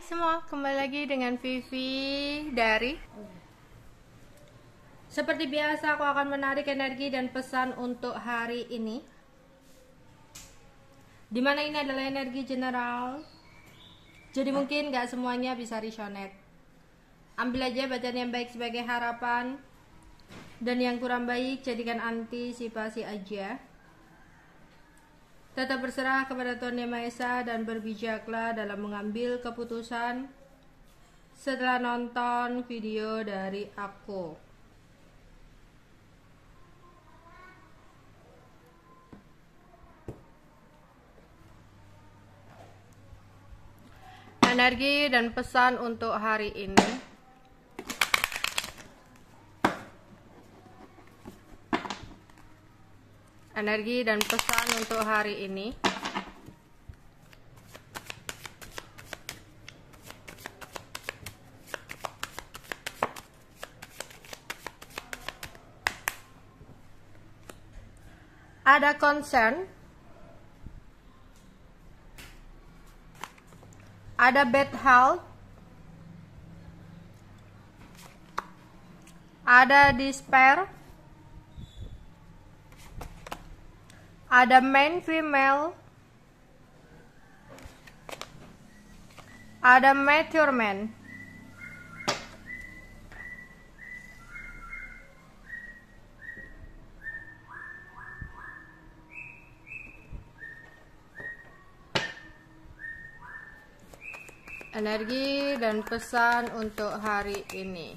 semua, kembali lagi dengan Vivi dari Seperti biasa aku akan menarik energi dan pesan untuk hari ini, dimana ini adalah energi general. Jadi mungkin gak semuanya bisa resonate. Ambil aja bacaan yang baik sebagai harapan, dan yang kurang baik jadikan antisipasi aja. Tetap berserah kepada Tuhan Yang Maha Esa dan berbijaklah dalam mengambil keputusan setelah nonton video dari aku. Energi dan pesan untuk hari ini. Energi dan pesan untuk hari ini. Ada concern, ada bad health, ada despair, ada man female, ada mature man. Energi dan pesan untuk hari ini.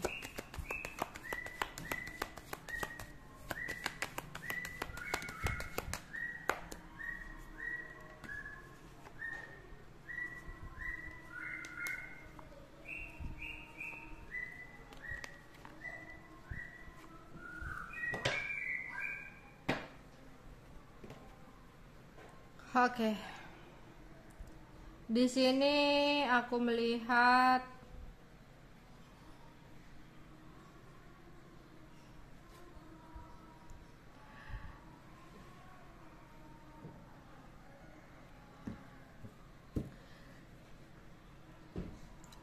Oke. Di sini aku melihat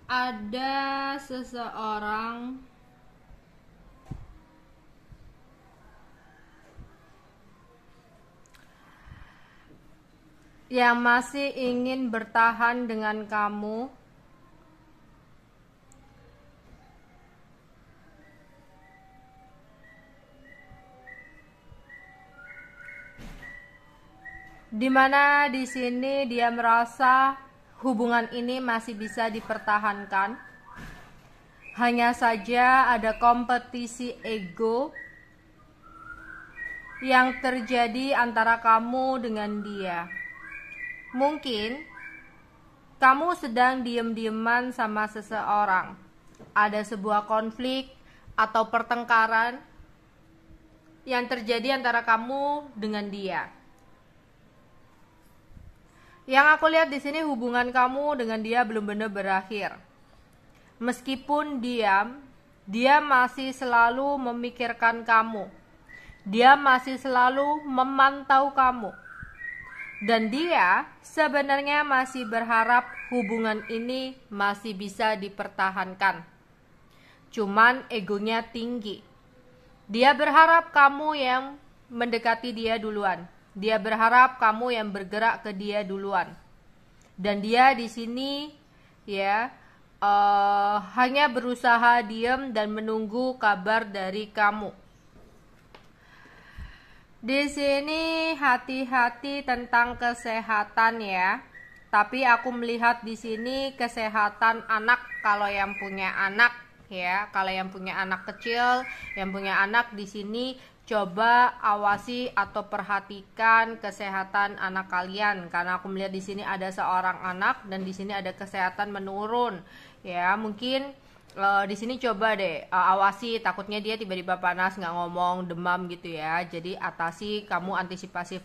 ada seseorang yang masih ingin bertahan dengan kamu, dimana di sini dia merasa hubungan ini masih bisa dipertahankan. Hanya saja ada kompetisi ego yang terjadi antara kamu dengan dia. Mungkin kamu sedang diem-dieman sama seseorang. Ada sebuah konflik atau pertengkaran yang terjadi antara kamu dengan dia. Yang aku lihat di sini hubungan kamu dengan dia belum benar berakhir. Meskipun diam, dia masih selalu memikirkan kamu. Dia masih selalu memantau kamu. Dan dia sebenarnya masih berharap hubungan ini masih bisa dipertahankan. Cuman egonya tinggi. Dia berharap kamu yang mendekati dia duluan. Dia berharap kamu yang bergerak ke dia duluan. Dan dia di sini hanya berusaha diam dan menunggu kabar dari kamu. Di sini hati-hati tentang kesehatan ya. Tapi aku melihat di sini kesehatan anak kalau yang punya anak ya. Kalau yang punya anak kecil, yang punya anak di sini coba awasi atau perhatikan kesehatan anak kalian, karena aku melihat di sini ada seorang anak dan di sini ada kesehatan menurun ya. Mungkin di sini coba deh awasi, takutnya dia tiba-tiba panas, nggak ngomong, demam gitu ya. Jadi atasi, kamu antisipasi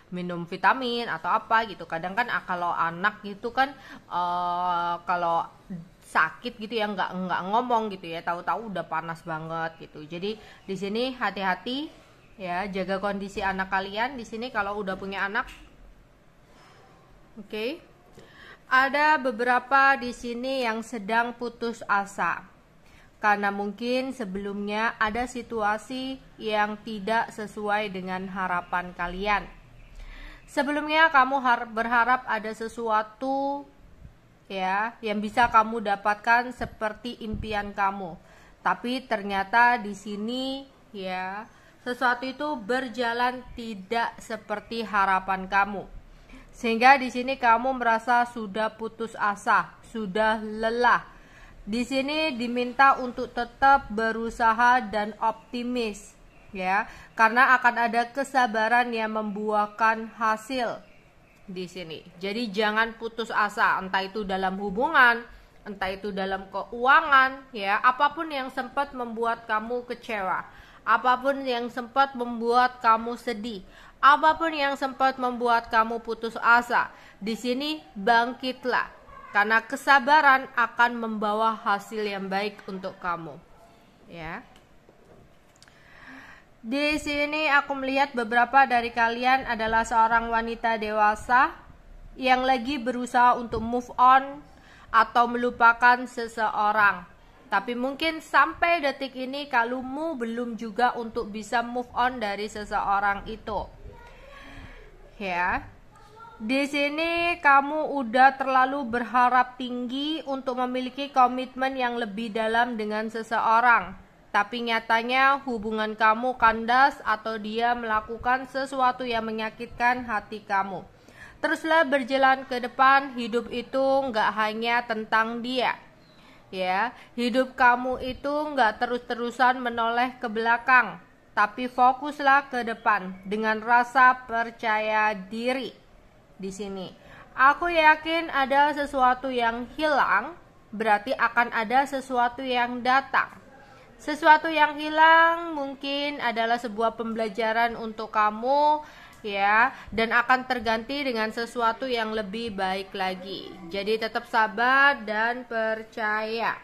minum vitamin atau apa gitu. Kadang kan kalau anak gitu kan kalau sakit gitu ya nggak ngomong gitu ya, tahu-tahu udah panas banget gitu. Jadi di sini hati-hati ya, jaga kondisi anak kalian di sini kalau udah punya anak. Oke. Ada beberapa di sini yang sedang putus asa. Karena mungkin sebelumnya ada situasi yang tidak sesuai dengan harapan kalian. Sebelumnya kamu berharap ada sesuatu ya yang bisa kamu dapatkan seperti impian kamu. Tapi ternyata di sini ya sesuatu itu berjalan tidak seperti harapan kamu. Sehingga di sini kamu merasa sudah putus asa, sudah lelah. Di sini diminta untuk tetap berusaha dan optimis, ya, karena akan ada kesabaran yang membuahkan hasil di sini. Jadi jangan putus asa, entah itu dalam hubungan, entah itu dalam keuangan, ya, apapun yang sempat membuat kamu kecewa, apapun yang sempat membuat kamu sedih. Apapun yang sempat membuat kamu putus asa, di sini bangkitlah, karena kesabaran akan membawa hasil yang baik untuk kamu. Ya. Di sini aku melihat beberapa dari kalian adalah seorang wanita dewasa yang lagi berusaha untuk move on atau melupakan seseorang. Tapi mungkin sampai detik ini kamu belum juga untuk bisa move on dari seseorang itu. Ya, di sini kamu udah terlalu berharap tinggi untuk memiliki komitmen yang lebih dalam dengan seseorang. Tapi nyatanya hubungan kamu kandas atau dia melakukan sesuatu yang menyakitkan hati kamu. Teruslah berjalan ke depan, hidup itu nggak hanya tentang dia. Ya, hidup kamu itu nggak terus-terusan menoleh ke belakang. Tapi fokuslah ke depan dengan rasa percaya diri di sini. Aku yakin ada sesuatu yang hilang, berarti akan ada sesuatu yang datang. Sesuatu yang hilang mungkin adalah sebuah pembelajaran untuk kamu, ya, dan akan terganti dengan sesuatu yang lebih baik lagi. Jadi tetap sabar dan percaya.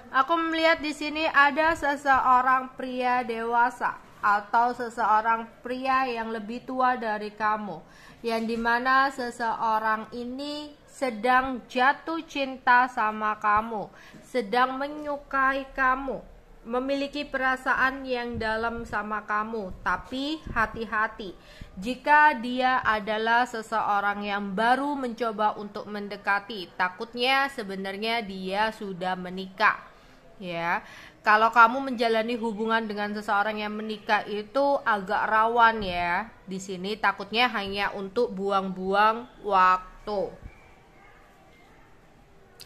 Aku melihat di sini ada seseorang pria dewasa atau seseorang pria yang lebih tua dari kamu, yang dimana seseorang ini sedang jatuh cinta sama kamu, sedang menyukai kamu, memiliki perasaan yang dalam sama kamu. Tapi hati-hati, jika dia adalah seseorang yang baru mencoba untuk mendekati, takutnya sebenarnya dia sudah menikah. Ya, kalau kamu menjalani hubungan dengan seseorang yang menikah itu agak rawan ya. Di sini takutnya hanya untuk buang-buang waktu.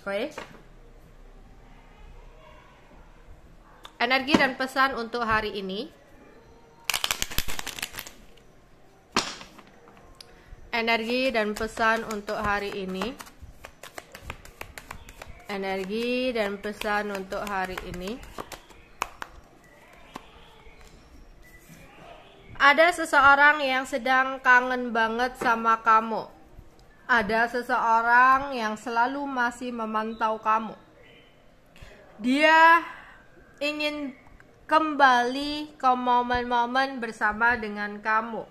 Oke. Energi dan pesan untuk hari ini. Energi dan pesan untuk hari ini. Energi dan pesan untuk hari ini. Ada seseorang yang sedang kangen banget sama kamu. Ada seseorang yang selalu masih memantau kamu. Dia ingin kembali ke momen-momen bersama dengan kamu.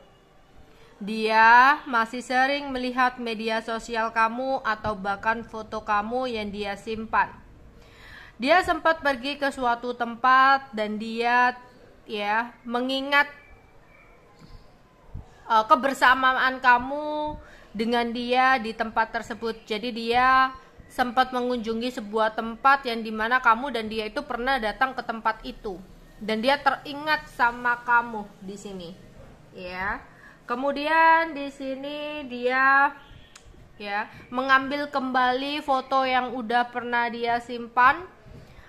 Dia masih sering melihat media sosial kamu atau bahkan foto kamu yang dia simpan. Dia sempat pergi ke suatu tempat dan dia ya mengingat kebersamaan kamu dengan dia di tempat tersebut. Jadi dia sempat mengunjungi sebuah tempat yang dimana kamu dan dia itu pernah datang ke tempat itu, dan dia teringat sama kamu di sini. Ya. Kemudian di sini dia ya mengambil kembali foto yang udah pernah dia simpan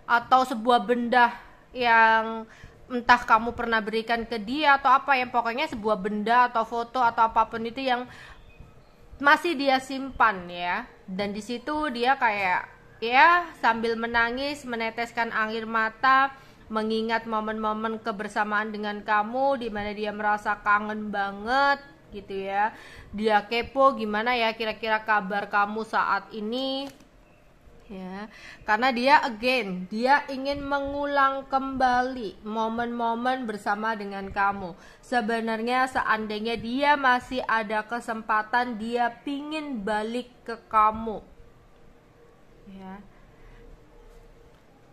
atau sebuah benda yang entah kamu pernah berikan ke dia atau apa, yang pokoknya sebuah benda atau foto atau apapun itu yang masih dia simpan ya. Dan di situ dia kayak ya sambil menangis, meneteskan air mata, mengingat momen-momen kebersamaan dengan kamu di mana dia merasa kangen banget gitu ya. Dia kepo gimana ya kira-kira kabar kamu saat ini ya, karena dia ingin mengulang kembali momen-momen bersama dengan kamu. Sebenarnya seandainya dia masih ada kesempatan, dia pingin balik ke kamu, ya.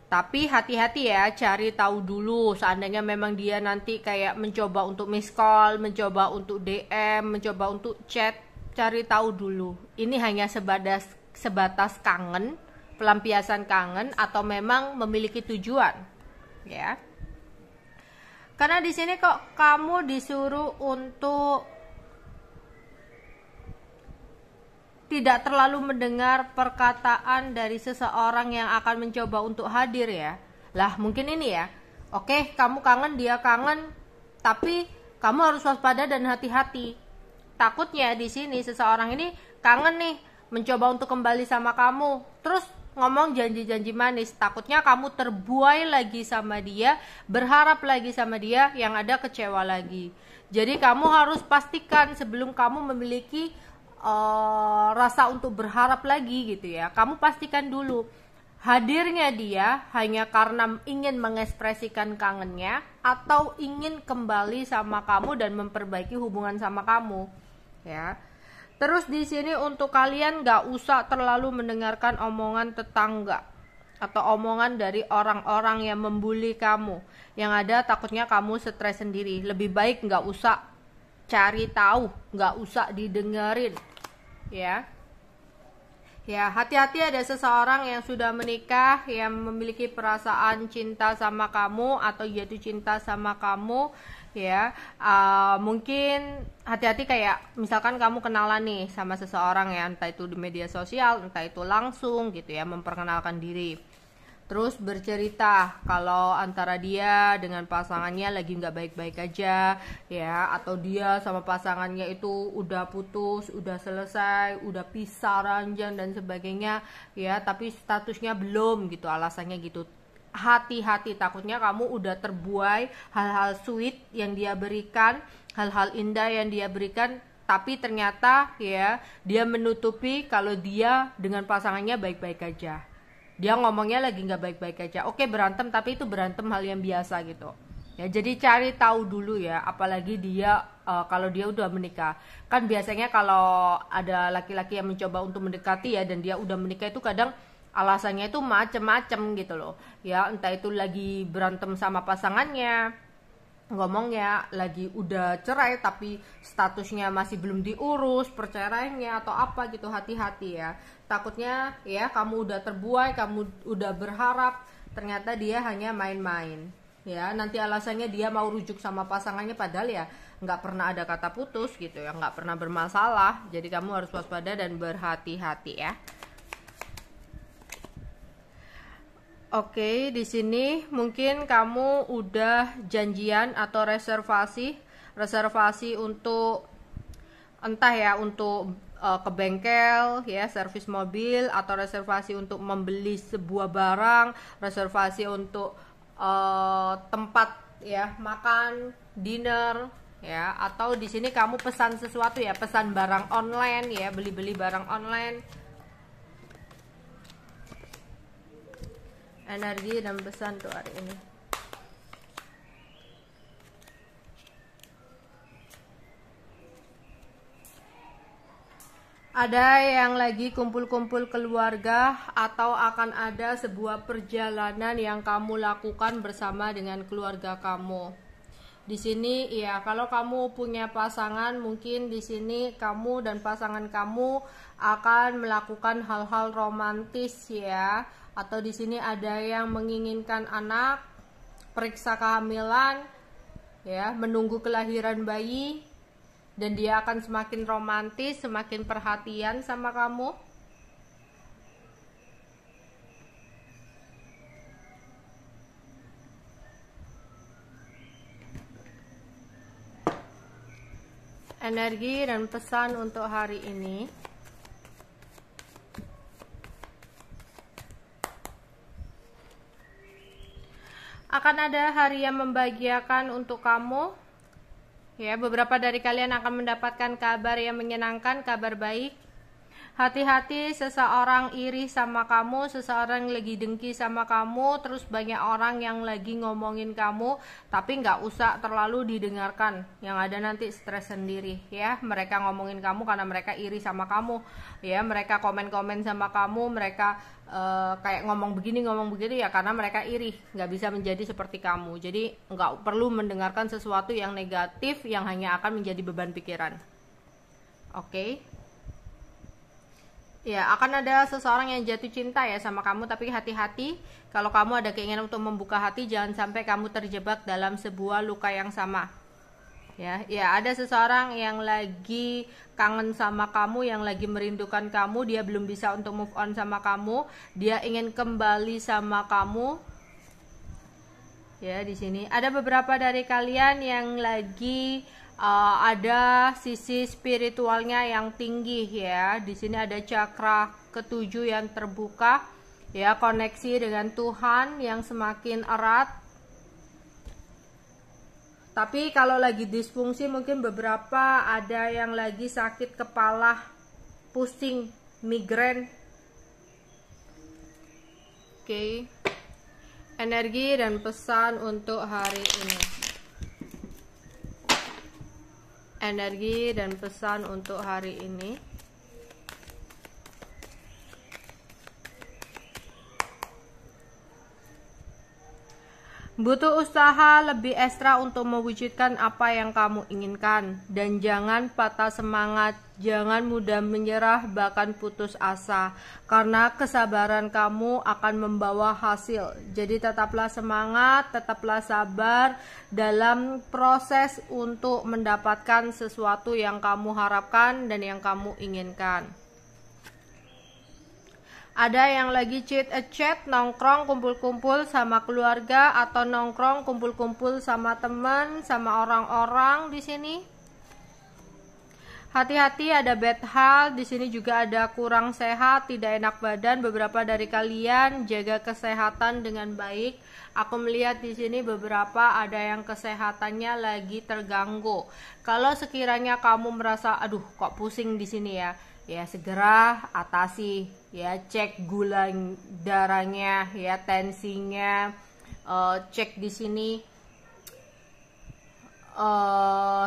Tapi hati-hati ya, cari tahu dulu. Seandainya memang dia nanti kayak mencoba untuk miss call, mencoba untuk DM, mencoba untuk chat, cari tahu dulu. Ini hanya sebatas kangen, pelampiasan kangen, atau memang memiliki tujuan, ya. Karena di sini kok kamu disuruh untuk tidak terlalu mendengar perkataan dari seseorang yang akan mencoba untuk hadir, ya. Lah, mungkin ini ya. Oke, kamu kangen, dia kangen, tapi kamu harus waspada dan hati-hati. Takutnya di sini seseorang ini kangen nih, mencoba untuk kembali sama kamu, terus ngomong janji-janji manis. Takutnya kamu terbuai lagi sama dia, berharap lagi sama dia, yang ada kecewa lagi. Jadi kamu harus pastikan sebelum kamu memiliki rasa untuk berharap lagi gitu ya, kamu pastikan dulu hadirnya dia hanya karena ingin mengekspresikan kangennya atau ingin kembali sama kamu dan memperbaiki hubungan sama kamu, ya. Terus di sini untuk kalian gak usah terlalu mendengarkan omongan tetangga atau omongan dari orang-orang yang membuli kamu. Yang ada takutnya kamu stres sendiri. Lebih baik gak usah cari tahu, gak usah didengerin, ya. Ya, hati-hati, ada seseorang yang sudah menikah, yang memiliki perasaan cinta sama kamu atau jatuh cinta sama kamu, ya. Mungkin hati-hati, kayak misalkan kamu kenalan nih sama seseorang ya, entah itu di media sosial, entah itu langsung gitu ya, memperkenalkan diri. Terus bercerita kalau antara dia dengan pasangannya lagi nggak baik-baik aja, ya, atau dia sama pasangannya itu udah putus, udah selesai, udah pisah ranjang dan sebagainya, ya, tapi statusnya belum gitu, alasannya gitu. Hati-hati, takutnya kamu udah terbuai hal-hal sweet yang dia berikan, hal-hal indah yang dia berikan, tapi ternyata ya dia menutupi kalau dia dengan pasangannya baik-baik aja. Dia ngomongnya lagi nggak baik-baik aja. Oke, berantem, tapi itu berantem hal yang biasa gitu. Ya, jadi cari tahu dulu ya, apalagi dia kalau dia udah menikah. Kan biasanya kalau ada laki-laki yang mencoba untuk mendekati ya dan dia udah menikah, itu kadang alasannya itu macem-macem gitu loh. Ya, entah itu lagi berantem sama pasangannya, ngomongnya lagi udah cerai tapi statusnya masih belum diurus perceraiannya atau apa gitu. Hati-hati ya, takutnya ya kamu udah terbuai, kamu udah berharap, ternyata dia hanya main-main ya. Nanti alasannya dia mau rujuk sama pasangannya, padahal ya nggak pernah ada kata putus gitu ya, nggak pernah bermasalah. Jadi kamu harus waspada dan berhati-hati ya. Oke, di sini mungkin kamu udah janjian atau reservasi untuk entah ya untuk ke bengkel ya, servis mobil, atau reservasi untuk membeli sebuah barang, reservasi untuk tempat ya makan, dinner ya, atau di sini kamu pesan sesuatu ya, pesan barang online ya, beli-beli barang online. Energi dan pesan tuh hari ini. Ada yang lagi kumpul-kumpul keluarga, atau akan ada sebuah perjalanan yang kamu lakukan bersama dengan keluarga kamu. Di sini ya, kalau kamu punya pasangan, mungkin di sini kamu dan pasangan kamu akan melakukan hal-hal romantis ya. Atau di sini ada yang menginginkan anak, periksa kehamilan, ya, menunggu kelahiran bayi, dan dia akan semakin romantis, semakin perhatian sama kamu. Energi dan pesan untuk hari ini. Akan ada hari yang membahagiakan untuk kamu. Ya, beberapa dari kalian akan mendapatkan kabar yang menyenangkan, kabar baik. Hati-hati, seseorang iri sama kamu, seseorang lagi dengki sama kamu, terus banyak orang yang lagi ngomongin kamu, tapi nggak usah terlalu didengarkan, yang ada nanti stres sendiri ya. Mereka ngomongin kamu karena mereka iri sama kamu ya, mereka komen-komen sama kamu, mereka kayak ngomong begini ya karena mereka iri, nggak bisa menjadi seperti kamu. Jadi nggak perlu mendengarkan sesuatu yang negatif yang hanya akan menjadi beban pikiran. Oke. Ya, akan ada seseorang yang jatuh cinta ya sama kamu, tapi hati-hati kalau kamu ada keinginan untuk membuka hati, jangan sampai kamu terjebak dalam sebuah luka yang sama. Ya, ada seseorang yang lagi kangen sama kamu, yang lagi merindukan kamu, dia belum bisa untuk move on sama kamu, dia ingin kembali sama kamu. Ya, di sini ada beberapa dari kalian yang lagi ada sisi spiritualnya yang tinggi ya. Di sini ada cakra ketujuh yang terbuka ya, koneksi dengan Tuhan yang semakin erat. Tapi kalau lagi disfungsi, mungkin beberapa ada yang lagi sakit kepala, pusing, migrain. Oke. Energi dan pesan untuk hari ini. Energi dan pesan untuk hari ini. Butuh usaha lebih ekstra untuk mewujudkan apa yang kamu inginkan, dan jangan patah semangat, jangan mudah menyerah bahkan putus asa, karena kesabaran kamu akan membawa hasil. Jadi tetaplah semangat, tetaplah sabar dalam proses untuk mendapatkan sesuatu yang kamu harapkan dan yang kamu inginkan. Ada yang lagi chat, nongkrong, kumpul-kumpul sama keluarga, atau nongkrong, kumpul-kumpul sama teman, sama orang-orang di sini. Hati-hati, ada bad hal di sini, juga ada kurang sehat, tidak enak badan. Beberapa dari kalian jaga kesehatan dengan baik. Aku melihat di sini beberapa ada yang kesehatannya lagi terganggu. Kalau sekiranya kamu merasa aduh kok pusing di sini ya segera atasi ya, cek gula darahnya ya, tensinya, cek di sini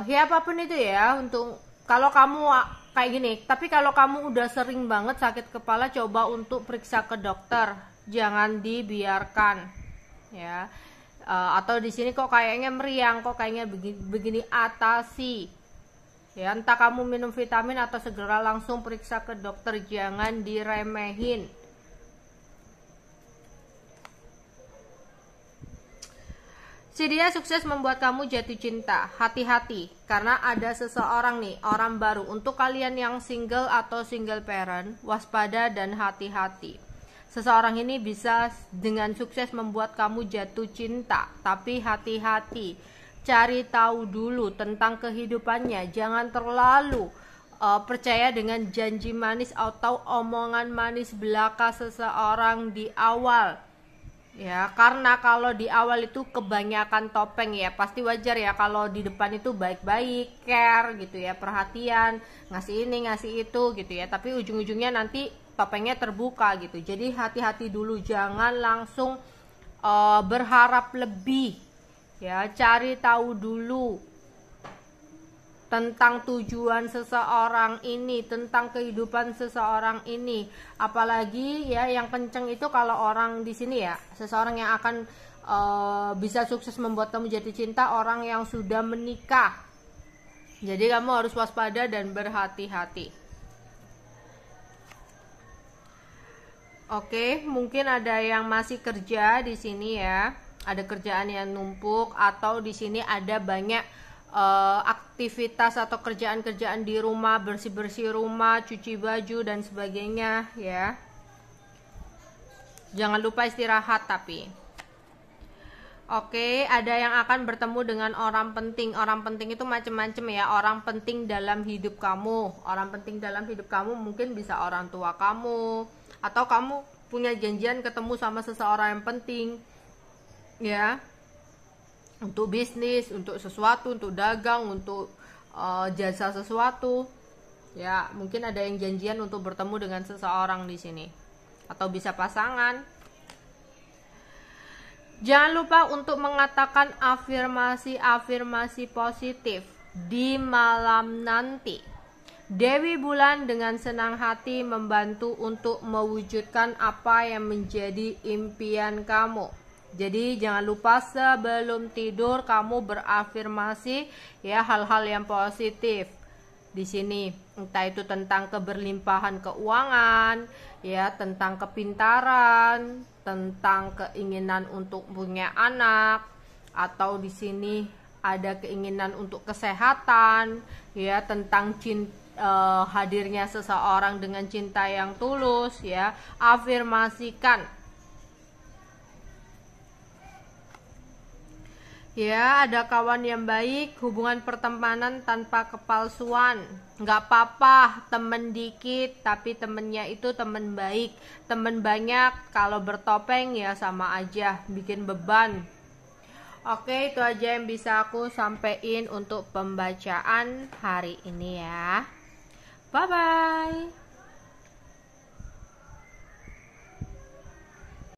ya apapun itu ya, untuk kalau kamu kayak gini. Tapi kalau kamu udah sering banget sakit kepala, coba untuk periksa ke dokter, jangan dibiarkan ya. Atau di sini kok kayaknya meriang, kok kayaknya begini, atasi ya, entah kamu minum vitamin atau segera langsung periksa ke dokter, jangan diremehin. Si dia sukses membuat kamu jatuh cinta. Hati-hati, karena ada seseorang nih, orang baru. Untuk kalian yang single atau single parent, waspada dan hati-hati. Seseorang ini bisa dengan sukses membuat kamu jatuh cinta, tapi hati-hati. Cari tahu dulu tentang kehidupannya, jangan terlalu percaya dengan janji manis atau omongan manis belaka seseorang di awal ya, karena kalau di awal itu kebanyakan topeng ya. Pasti wajar ya kalau di depan itu baik-baik, care gitu ya, perhatian, ngasih ini ngasih itu gitu ya, tapi ujung-ujungnya nanti topengnya terbuka gitu. Jadi hati-hati dulu, jangan langsung berharap lebih ya. Cari tahu dulu tentang tujuan seseorang ini, tentang kehidupan seseorang ini. Apalagi ya yang kenceng itu kalau orang di sini ya, seseorang yang akan bisa sukses membuat kamu jatuh cinta, orang yang sudah menikah. Jadi kamu harus waspada dan berhati-hati. Oke, mungkin ada yang masih kerja di sini ya. Ada kerjaan yang numpuk, atau di sini ada banyak aktivitas atau kerjaan-kerjaan di rumah, bersih-bersih rumah, cuci baju dan sebagainya ya. Jangan lupa istirahat tapi. Oke, ada yang akan bertemu dengan orang penting. Orang penting itu macam-macam ya. Orang penting dalam hidup kamu. Orang penting dalam hidup kamu mungkin bisa orang tua kamu, atau kamu punya janjian ketemu sama seseorang yang penting ya, untuk bisnis, untuk sesuatu, untuk dagang, untuk jasa sesuatu. Ya, mungkin ada yang janjian untuk bertemu dengan seseorang di sini atau bisa pasangan. Jangan lupa untuk mengatakan afirmasi-afirmasi positif di malam nanti. Dewi Bulan dengan senang hati membantu untuk mewujudkan apa yang menjadi impian kamu. Jadi jangan lupa sebelum tidur kamu berafirmasi ya hal-hal yang positif. Di sini entah itu tentang keberlimpahan keuangan, ya, tentang kepintaran, tentang keinginan untuk punya anak, atau di sini ada keinginan untuk kesehatan, ya, tentang hadirnya seseorang dengan cinta yang tulus, ya. Afirmasikan. Ya, ada kawan yang baik, hubungan pertemanan tanpa kepalsuan. Nggak apa-apa, temen dikit, tapi temennya itu temen baik. Temen banyak, kalau bertopeng ya sama aja, bikin beban. Oke, itu aja yang bisa aku sampaikan untuk pembacaan hari ini ya. Bye-bye.